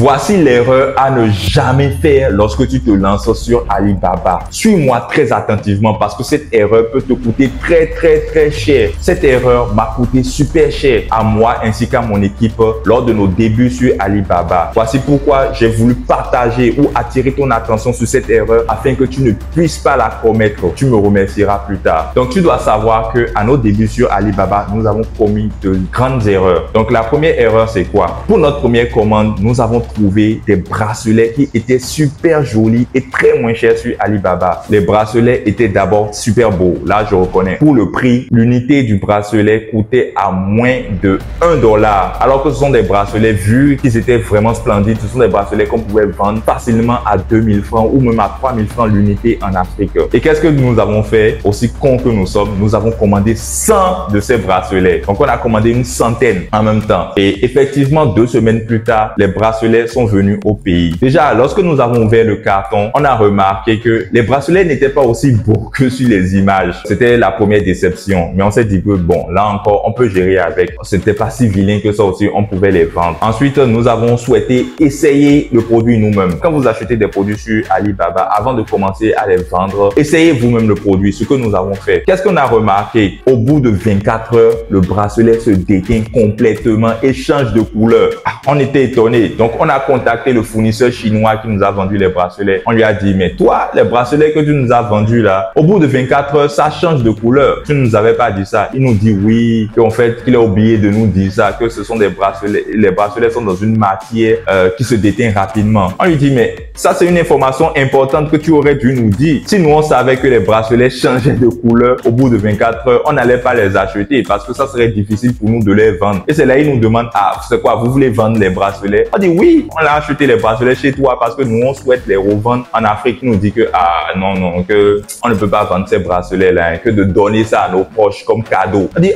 Voici l'erreur à ne jamais faire lorsque tu te lances sur Alibaba. Suis-moi très attentivement parce que cette erreur peut te coûter très cher. Cette erreur m'a coûté super cher à moi ainsi qu'à mon équipe lors de nos débuts sur Alibaba. Voici pourquoi j'ai voulu partager ou attirer ton attention sur cette erreur afin que tu ne puisses pas la commettre. Tu me remercieras plus tard. Donc tu dois savoir que à nos débuts sur Alibaba, nous avons commis de grandes erreurs. Donc la première erreur, c'est quoi? Pour notre première commande, nous avons trouvé des bracelets qui étaient super jolis et très moins chers sur Alibaba. Les bracelets étaient d'abord super beaux. Là, je reconnais. Pour le prix, l'unité du bracelet coûtait à moins de $1. Alors que ce sont des bracelets, vu qu'ils étaient vraiment splendides, ce sont des bracelets qu'on pouvait vendre facilement à 2000 francs ou même à 3000 francs l'unité en Afrique. Et qu'est-ce que nous avons fait? Aussi con que nous sommes, nous avons commandé 100 de ces bracelets. Donc, on a commandé une centaine en même temps. Et effectivement, 2 semaines plus tard, les bracelets sont venus au pays. Déjà, lorsque nous avons ouvert le carton, on a remarqué que les bracelets n'étaient pas aussi beaux que sur les images. C'était la première déception. Mais on s'est dit que bon, là encore, on peut gérer avec. C'était pas si vilain que ça aussi, on pouvait les vendre. Ensuite, nous avons souhaité essayer le produit nous-mêmes. Quand vous achetez des produits sur Alibaba, avant de commencer à les vendre, essayez vous-même le produit, ce que nous avons fait. Qu'est-ce qu'on a remarqué? Au bout de 24 heures, le bracelet se déteint complètement et change de couleur. On était étonnés. Donc, on a contacté le fournisseur chinois qui nous a vendu les bracelets. On lui a dit, mais toi, les bracelets que tu nous as vendus là, au bout de 24 heures, ça change de couleur. Tu ne nous avais pas dit ça. Il nous dit oui, qu'en fait, qu'il a oublié de nous dire ça, que ce sont des bracelets. Les bracelets sont dans une matière qui se déteint rapidement. On lui dit, mais ça, c'est une information importante que tu aurais dû nous dire. Si nous, on savait que les bracelets changeaient de couleur au bout de 24 heures, on n'allait pas les acheter parce que ça serait difficile pour nous de les vendre. Et c'est là, il nous demande, ah, c'est quoi, vous voulez vendre les bracelets? On dit oui, on a acheté les bracelets chez toi parce que nous, on souhaite les revendre en Afrique. Il nous dit que, ah, non, que on ne peut pas vendre ces bracelets-là, hein, que de donner ça à nos proches comme cadeau. On dit,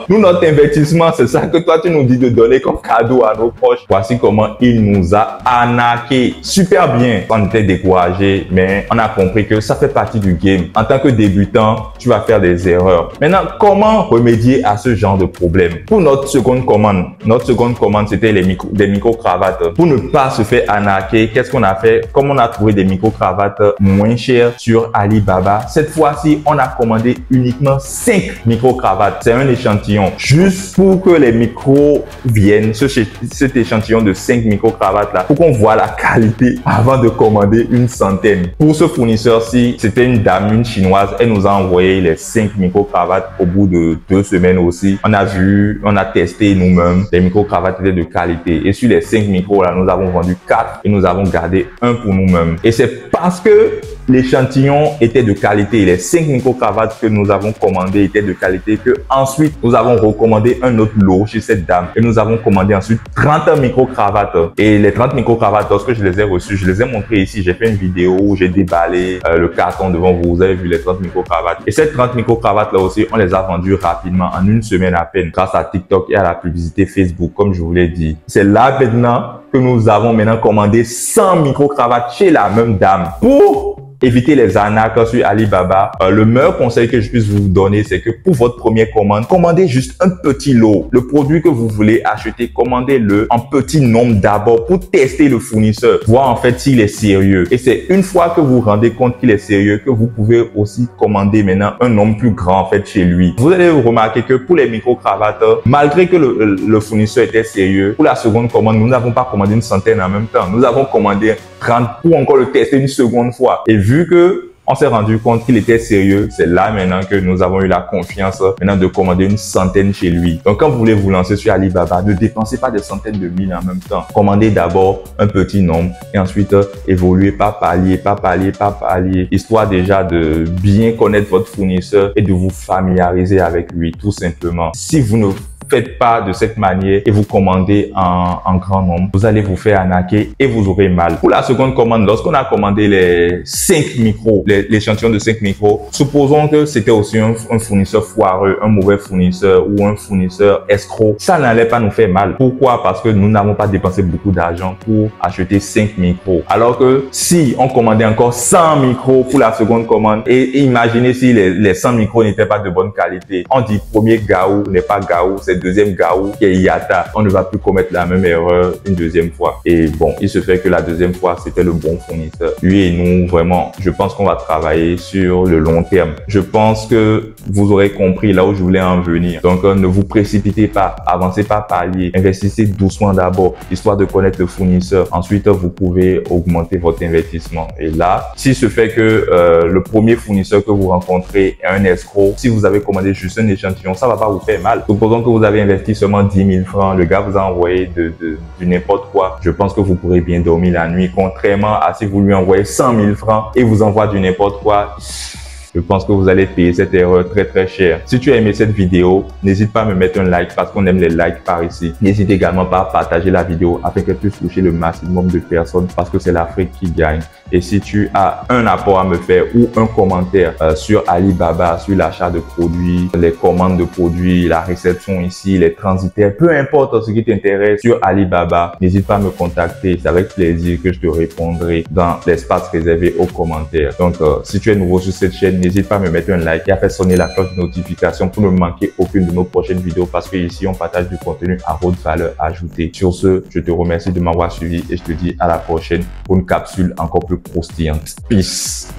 nous, notre investissement, c'est ça que toi, tu nous dis de donner comme cadeau à nos proches. Voici comment il nous a arnaqué. Super bien. On était découragés, mais on a compris que ça fait partie du game. En tant que débutant, tu vas faire des erreurs. Maintenant, comment remédier à ce genre de problème? Pour notre seconde commande, c'était des micro-cravates. Pour ne pas se faire arnaquer, qu'est-ce qu'on a fait? Comme on a trouvé des micro-cravates moins chères sur Alibaba, cette fois-ci, on a commandé uniquement 5 micro-cravates. C'est un échantillon. Juste pour que les micros viennent, cet échantillon de 5 micro-cravates là, pour qu'on voit la qualité avant de commander une centaine. Pour ce fournisseur-ci, c'était une dame, une chinoise. Elle nous a envoyé les 5 micro-cravates au bout de 2 semaines aussi. On a vu, on a testé nous-mêmes. Les micro-cravates étaient de qualité. Et sur les 5 micros là, nous avons vendu 4 et nous avons gardé un pour nous-mêmes. Et c'est parce que l'échantillon était de qualité. Les 5 micro-cravates que nous avons commandées étaient de qualité que ensuite nous avons recommandé un autre lot chez cette dame et nous avons commandé ensuite 30 micro-cravates. Et les 30 micro-cravates, lorsque je les ai reçues, je les ai montrées ici. J'ai fait une vidéo où j'ai déballé le carton devant vous. Vous avez vu les 30 micro-cravates. Et ces 30 micro-cravates là aussi, on les a vendues rapidement en une semaine à peine grâce à TikTok et à la publicité Facebook, comme je vous l'ai dit. C'est là maintenant que nous avons maintenant commandé 100 micro-cravates chez la même dame pour éviter les arnaques sur Alibaba. Le meilleur conseil que je puisse vous donner, c'est que pour votre première commande, commandez juste un petit lot. Le produit que vous voulez acheter, commandez-le en petit nombre d'abord pour tester le fournisseur, voir en fait s'il est sérieux. Et c'est une fois que vous vous rendez compte qu'il est sérieux que vous pouvez aussi commander maintenant un nombre plus grand en fait chez lui. Vous allez remarquer que pour les micro-cravates, malgré que le fournisseur était sérieux, pour la seconde commande, nous n'avons pas commandé une centaine en même temps. Nous avons commandé 30 pour encore le tester une seconde fois. Et vu que on s'est rendu compte qu'il était sérieux, c'est là maintenant que nous avons eu la confiance maintenant de commander une centaine chez lui. Donc quand vous voulez vous lancer sur Alibaba, ne dépensez pas des centaines de mille en même temps. Commandez d'abord un petit nombre et ensuite évoluez pas palier, histoire déjà de bien connaître votre fournisseur et de vous familiariser avec lui tout simplement. Si vous ne faites pas de cette manière et vous commandez en grand nombre, vous allez vous faire arnaquer et vous aurez mal. Pour la seconde commande, lorsqu'on a commandé les 5 micros, l'échantillon de 5 micros, supposons que c'était aussi un fournisseur foireux, un mauvais fournisseur ou un fournisseur escroc, ça n'allait pas nous faire mal. Pourquoi? Parce que nous n'avons pas dépensé beaucoup d'argent pour acheter 5 micros. Alors que si on commandait encore 100 micros pour la seconde commande et imaginez si les 100 micros n'étaient pas de bonne qualité, on dit premier gaou n'est pas gaou, c'est deuxième Garou qui est Yata. On ne va plus commettre la même erreur une deuxième fois. Et bon, il se fait que la deuxième fois, c'était le bon fournisseur. Lui et nous, vraiment, je pense qu'on va travailler sur le long terme. Je pense que vous aurez compris là où je voulais en venir. Donc, ne vous précipitez pas, avancez pas palier, investissez doucement d'abord, histoire de connaître le fournisseur. Ensuite, vous pouvez augmenter votre investissement. Et là, s'il se fait que le premier fournisseur que vous rencontrez est un escroc, si vous avez commandé juste un échantillon, ça va pas vous faire mal. Supposons que vous avez investi seulement 10 000 francs, le gars vous a envoyé du n'importe quoi. Je pense que vous pourrez bien dormir la nuit, contrairement à si vous lui envoyez 100 000 francs et vous envoie du n'importe quoi. Je pense que vous allez payer cette erreur très très cher. Si tu as aimé cette vidéo, n'hésite pas à me mettre un like parce qu'on aime les likes par ici. N'hésite également pas à partager la vidéo afin qu'elle puisse toucher le maximum de personnes parce que c'est l'Afrique qui gagne. Et si tu as un apport à me faire ou un commentaire sur Alibaba, sur l'achat de produits, les commandes de produits, la réception ici, les transitaires, peu importe ce qui t'intéresse sur Alibaba, n'hésite pas à me contacter. C'est avec plaisir que je te répondrai dans l'espace réservé aux commentaires. Donc, si tu es nouveau sur cette chaîne, n'hésite pas à me mettre un like et à faire sonner la cloche de notification pour ne manquer aucune de nos prochaines vidéos parce que ici, on partage du contenu à haute valeur ajoutée. Sur ce, je te remercie de m'avoir suivi et je te dis à la prochaine pour une capsule encore plus croustillante. Peace.